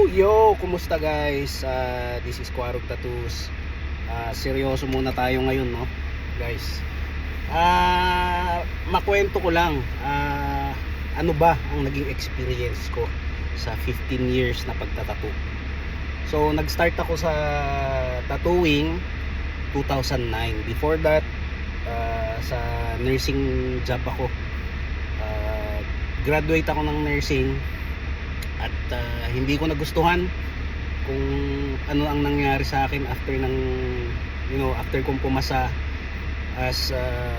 Yo, kumusta guys? This is Quarog Tattoos. Seryoso muna tayo ngayon, no? Guys. Makwento ko lang. Ano ba ang naging experience ko sa 15 years na pagtatattoo? So, nag-start ako sa tattooing 2009. Before that, sa nursing job ako. Graduate ako ng nursing at hindi ko nagustuhan kung ano ang nangyari sa akin after after kong pumasa as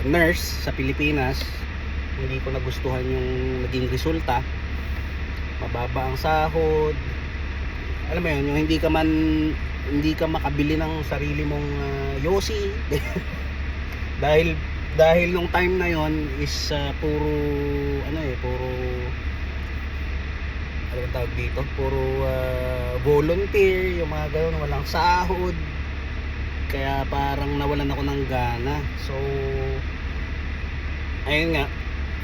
nurse sa Pilipinas. Hindi ko nagustuhan yung naging resulta. Mababa ang sahod, alam mo yun, yung hindi ka makabili ng sarili mong yosi dahil nung time na yon is puro ano ang tawag dito, puro volunteer, yung mga gano'n, walang sahod, kaya parang nawalan ako ng gana. So ayun nga,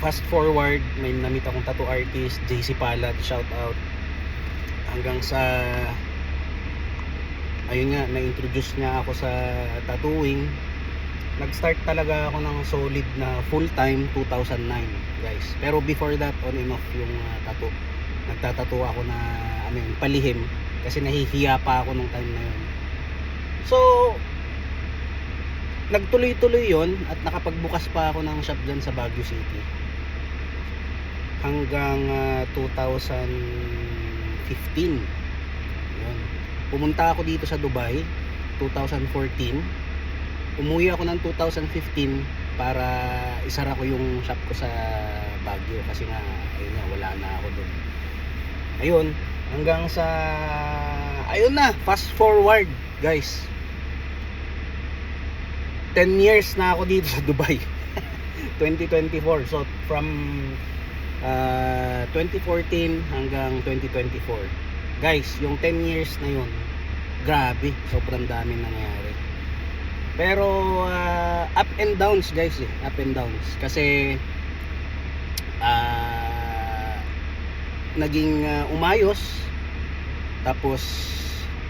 fast forward, may namit akong tattoo artist, JC Palad, shout out, hanggang sa ayun nga, na-introduce niya ako sa tattooing. Nag-start talaga ako ng solid na full time 2009 guys, pero before that on and off yung tattoo. Nagtatattoo ako na palihim kasi nahihiya pa ako nung time na yun. So nagtuloy-tuloy yon at nakapagbukas pa ako ng shop dyan sa Baguio City hanggang 2015. Yun. Pumunta ako dito sa Dubai 2014. Umuwi ako ng 2015 para isara ko yung shop ko sa Baguio kasi nga wala na ako doon. Ayun, hanggang sa ayun na, fast forward guys, 10 years na ako dito sa Dubai. 2024. So from 2014 hanggang 2024 guys, yung 10 years na yun, grabe, sobrang daming nangyari. Pero up and downs guys, up and downs kasi naging umayos, tapos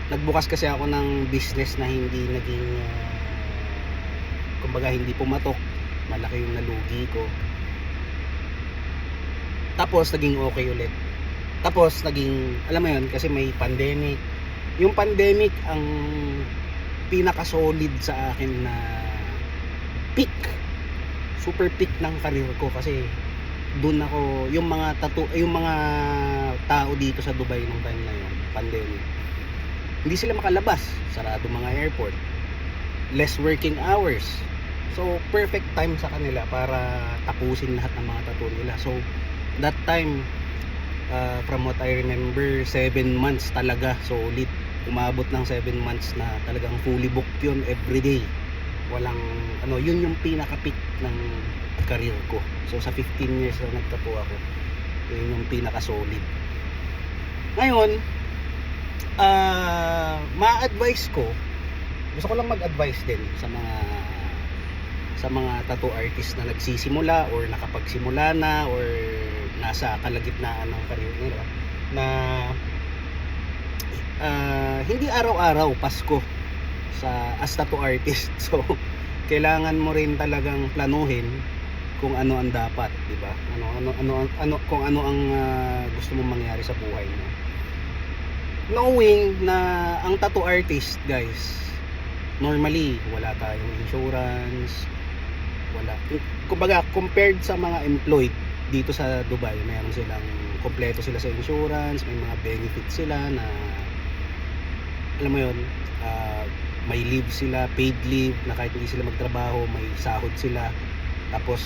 nagbukas kasi ako ng business na hindi naging kumbaga hindi pumatok, malaki yung nalugi ko, tapos naging okay ulit, tapos naging, alam mo yun, kasi may pandemic. Yung pandemic ang pinaka solid sa akin na peak, super peak ng career ko, kasi doon ako, yung mga tao dito sa Dubai nung time na yun, pandemic, hindi sila makalabas, sarado mga airport, less working hours. So perfect time sa kanila para tapusin lahat ng mga tattoo nila. So that time, from what I remember, 7 months talaga solid. Umabot ng 7 months na talagang fully booked yun everyday. Walang yun yung pinaka peak ng career ko. So sa 15 years na nagtattoo ako, yun yung pinaka solid. Ngayon, ma-advise ko, gusto ko lang mag-advise din sa mga tattoo artist na nagsisimula or nakapagsimula na or nasa kalagitnaan ng career nila, na hindi araw-araw Pasko as tattoo artist. So kailangan mo rin talagang planuhin kung ano ang dapat, di ba? Kung ano ang gusto mong mangyari sa buhay mo. Knowing na ang tattoo artist, guys, normally wala tayong insurance, kumbaga compared sa mga employed dito sa Dubai, meron silang kompleto sila sa insurance, may mga benefits sila na alam mo yun, may leave sila, paid leave, na kahit hindi sila magtrabaho may sahod sila, tapos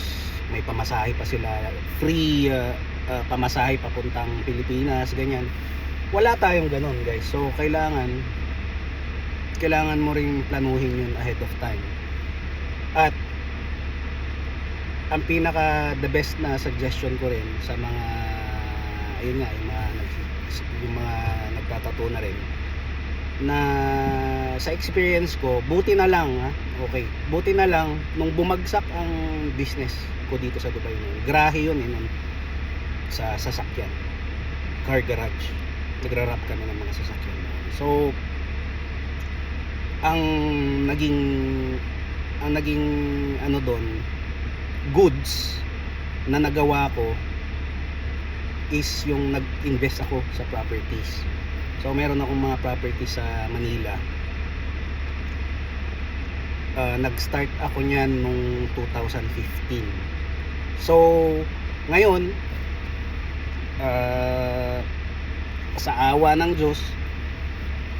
may pamasahe pa sila, free pamasahe papuntang Pilipinas, ganyan. Wala tayong ganun guys. So kailangan mo ring planuhin yun ahead of time. At ang pinaka the best na suggestion ko rin sa mga yung mga nagtatattoo na rin, na sa experience ko, buti na lang nung bumagsak ang business ko dito sa Dubai noon. Grahe yun sa sasakyan, car garage. nagra-wrap kami ng mga sasakyan noon. So ang naging ano doon, goods na nagawa ko is yung nag-invest ako sa properties. So meron akong mga properties sa Manila. Nag-start ako niyan nung 2015. So ngayon, sa awa ng Diyos,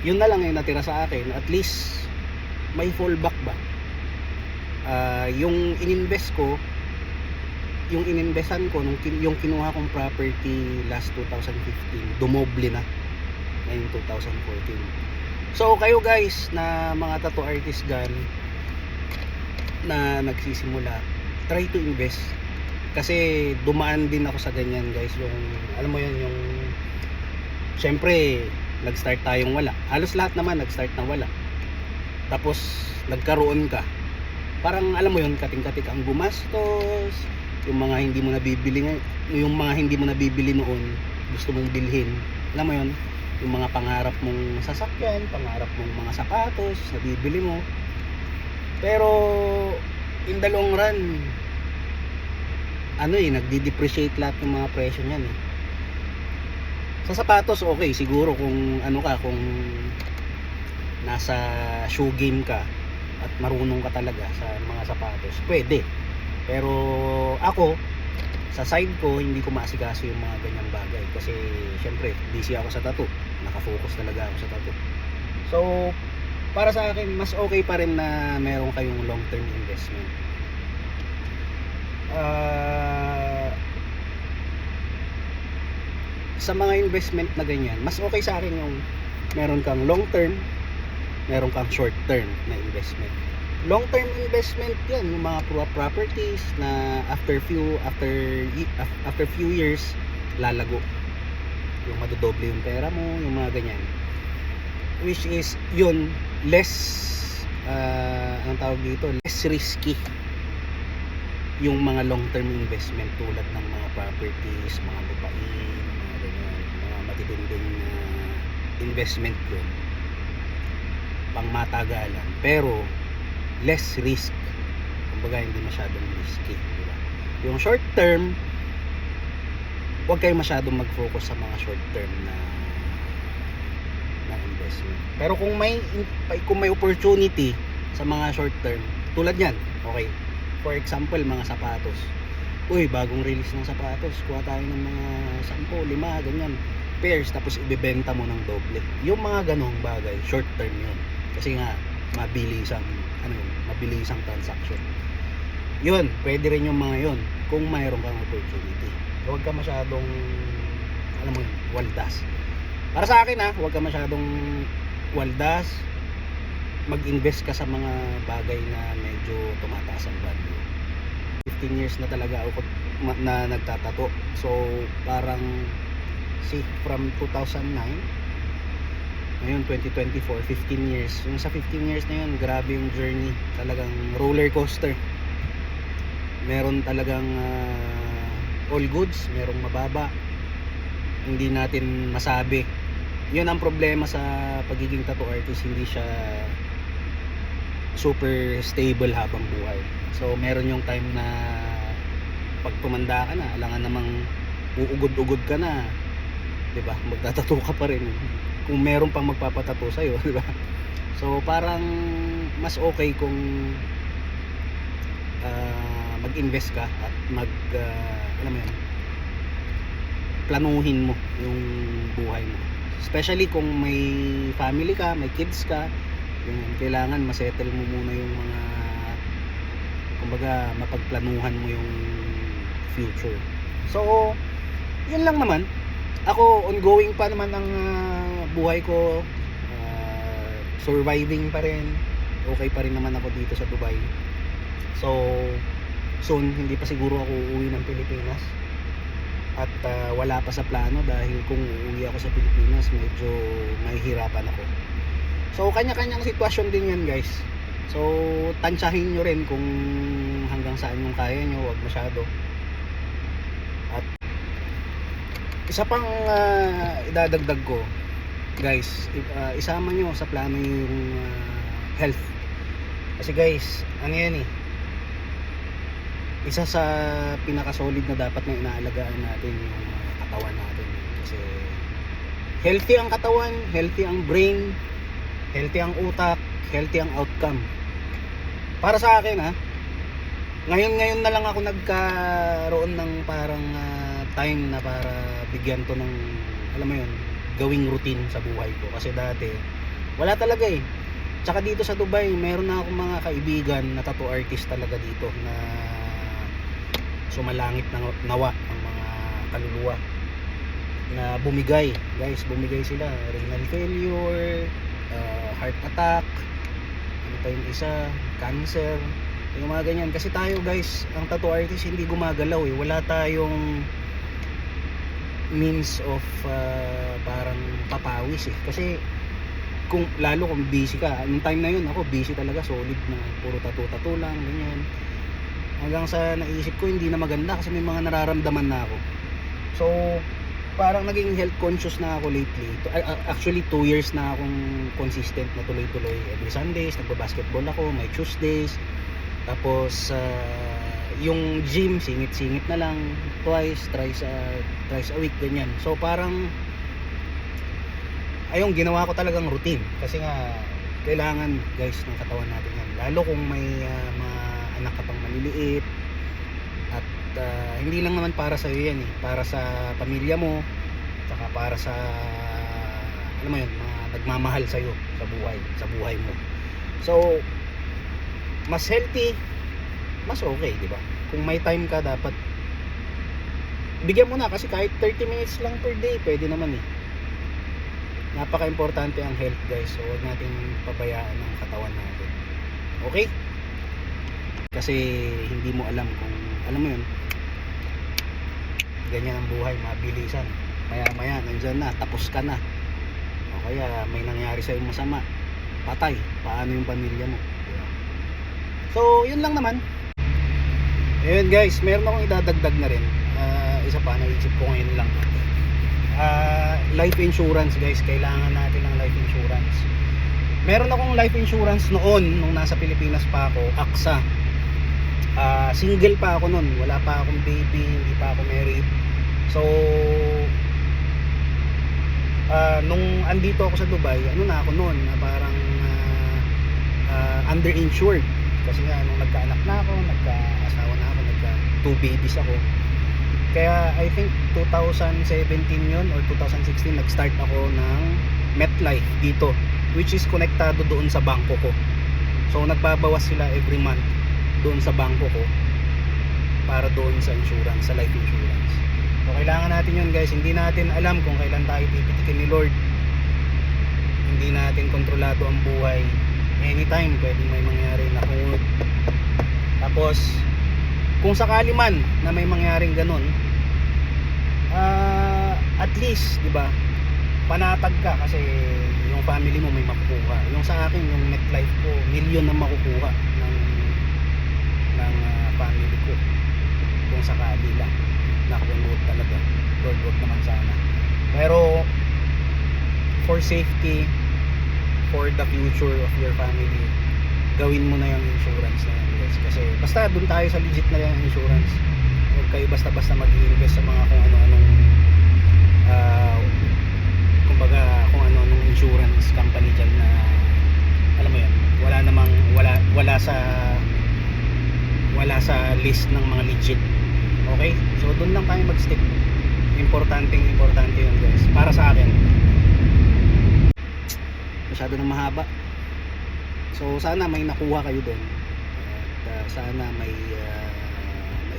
yun na lang yung natira sa akin. At least may fallback ba. Yung ininvest ko, yung ininvestan ko yung kinuha kong property last 2015, dumoble na ngayong 2014. So kayo guys na mga tattoo artist gan na nagsisimula, try to invest, kasi dumaan din ako sa ganyan guys. Yung alam mo yun, yung syempre nag-start tayong wala, halos lahat naman nag-start ng wala, tapos nagkaroon ka, parang alam mo yun, kating-katik ang gumastos, yung mga hindi mo nabibili noon gusto mong bilhin, alam mo yun, yung mga pangarap mong sasakyan, pangarap mong mga sapatos nabibili mo, pero in the long run nagdi-depreciate lahat ng mga presyo niyan eh. Sa sapatos okay siguro kung kung nasa shoe game ka at marunong ka talaga sa mga sapatos, pwede. Pero ako sa side ko hindi ko maasikaso yung mga ganyang bagay kasi syempre busy ako sa tattoo, nakafocus talaga ako sa tattoo. So para sa akin mas okay pa rin na meron kayong long term investment. Sa mga investment na ganyan, mas okay sa akin yung meron kang long term, meron kang short term na investment. Long term investment yan, yung mga properties na after few years lalago, yung madodoble yung pera mo, yung mga ganyan, which is yun less anong tawag dito, less risky yung mga long term investment tulad ng mga properties, mga lupain, mga ganyan, mga matitinding investment yun, pang matagalan, pero less risk, kumbaga hindi masyadong risky, diba? Yung short term, huwag kayo masyadong mag-focus sa mga short term na investment. Pero kung may opportunity sa mga short term, tulad yan, okay, for example mga sapatos, uy bagong release ng sapatos, kuha tayo ng mga 10, 5 ganyan pairs, tapos ibebenta mo ng doble, yung mga ganong bagay, short term yun, kasi nga mabilisang transaction yun, pwede rin yung mga yun kung mayroon kang opportunity. Huwag ka masyadong waldas. Para sa akin huwag ka masyadong waldas, mag-invest ka sa mga bagay na medyo tumataas ang value. 15 years na talaga ako na nagtatato, so parang from 2009 ngayon 2024, 15 years. Yung sa 15 years na yun, grabe yung journey, talagang roller coaster. Meron talagang all goods, merong mababa, hindi natin masabi. Yun ang problema sa pagiging tattoo artist, hindi siya super stable habang buhay. So meron yung time na pag tumanda ka na, alangan namang uugod-ugod ka na, diba? Magtatattoo ka pa rin kung meron pang magpapatattoo sa'yo, diba? So parang mas okay kung mag-invest ka at planuhin mo yung buhay mo, especially kung may family ka, may kids ka, yung kailangan masettle mo muna yung mga, kumbaga mapagplanuhan mo yung future. So yun lang naman, ako ongoing pa naman ang buhay ko, surviving pa rin, okay pa rin naman ako dito sa Dubai. So soon hindi pa siguro ako uuwi ng Pilipinas, at wala pa sa plano, dahil kung uuwi ako sa Pilipinas medyo mahihirapan ako. So kanya-kanyang sitwasyon din yan guys. So tansyahin nyo rin kung hanggang saan yung kaya nyo, huwag masyado. At idadagdag ko, guys, isama nyo sa plano yung health. Kasi guys, ano yan eh, isa sa pinaka-solid na dapat na inaalagaan natin yung katawan natin. Kasi healthy ang katawan, healthy ang brain, healthy ang utak, healthy ang outcome. Para sa akin ha, ngayon na lang ako nagkaroon ng parang time na para bigyan to ng, alam mo yun, gawing routine sa buhay ko. Kasi dati wala talaga eh. Tsaka dito sa Dubai, meron na akong mga kaibigan na tattoo artist talaga dito na sumalangit ng nawa ang mga kaluluwa na bumigay. Guys, bumigay sila. Renal failure, heart attack, ano pa yung isa, cancer, yung mga ganyan. Kasi tayo guys, ang tattoo artist hindi gumagalaw eh. Wala tayong means of parang papawis eh. Kasi lalo kung busy ka, nung time na yun ako busy talaga, solid na puro tattoo lang, ganyan. Hanggang sa naisip ko hindi na maganda kasi may mga nararamdaman na ako. So parang naging health conscious na ako lately. Actually 2 years na akong consistent na tuloy-tuloy. Every Sundays nagba-basketball ako, may Tuesdays. Tapos yung gym singit-singit na lang, thrice a week, ganyan. So parang ayun, ginawa ko talagang routine kasi nga kailangan guys ng katawan natin yan, lalo kung may mga anak ka pang maliliit at hindi lang naman para sa iyo yan eh, para sa pamilya mo, saka para sa alam mo yun, mga nagmamahal sa iyo sa buhay mo. So mas healthy, mas okay, di ba? Kung may time ka, dapat bigyan mo na, kasi kahit 30 minutes lang per day pwede naman eh. Napaka-importante ang health guys, so huwag nating pabayaan ang katawan natin, okay? Kasi hindi mo alam kung, alam mo yun, ganyan ang buhay, mabilisan, maya nandyan na, tapos ka na, o kaya may nangyari sa'yo masama, patay, paano yung pamilya mo, diba? So yun lang naman. Ayun guys, meron akong idadagdag na rin, isa pa, naisip ko ngayon lang. Life insurance guys, kailangan natin ng life insurance. Meron akong life insurance noon nung nasa Pilipinas pa ako, AXA. Single pa ako noon, wala pa akong baby, hindi pa ako married. So nung andito ako sa Dubai, ano na ako noon, na parang underinsured. Kasi nga nung nagkaanak na ako, nagka-asawa na ako, nagka 2 babies ako. Kaya I think 2017 yun or 2016 nag-start ako ng MetLife dito, which is konektado doon sa bangko ko. So nagbabawas sila every month doon sa bangko ko para doon sa insurance, sa life insurance. So kailangan natin yun guys, hindi natin alam kung kailan tayo pipitikin ni Lord. Hindi natin kontrolado ang buhay. Anytime pwedeng may mangyari na kung tapos kung sakali man na may mangyaring ganun, at least, di ba, panatag ka kasi yung family mo may makukuha. Yung sa akin, yung MetLife ko, milyon na makukuha ng family ko. Kung sakali lang, nakunod talaga. Lord, wag naman sana. Pero, for safety, for the future of your family, gawin mo na yung insurance na yan guys. Kasi basta dun tayo sa legit na yung insurance. Huwag kayo basta-basta mag-i-invest sa mga kung ano-anong kumbaga kung ano-anong insurance company dyan na alam mo yan, wala sa list ng mga legit. Okay? So dun lang tayo mag-stick. Importante yun guys. Para sa akin, masyado nang mahaba. So sana may nakuha kayo doon at sana may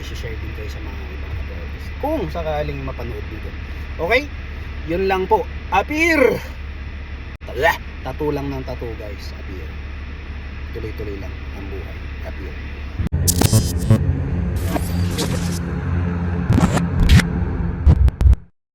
i-share din kayo sa mga ibang artists kung sakaling mapanood dito. Okay? Yun lang po. Appear! Tattoo lang ng tattoo guys. Appear. Tuloy-tuloy lang ang buhay. Appear.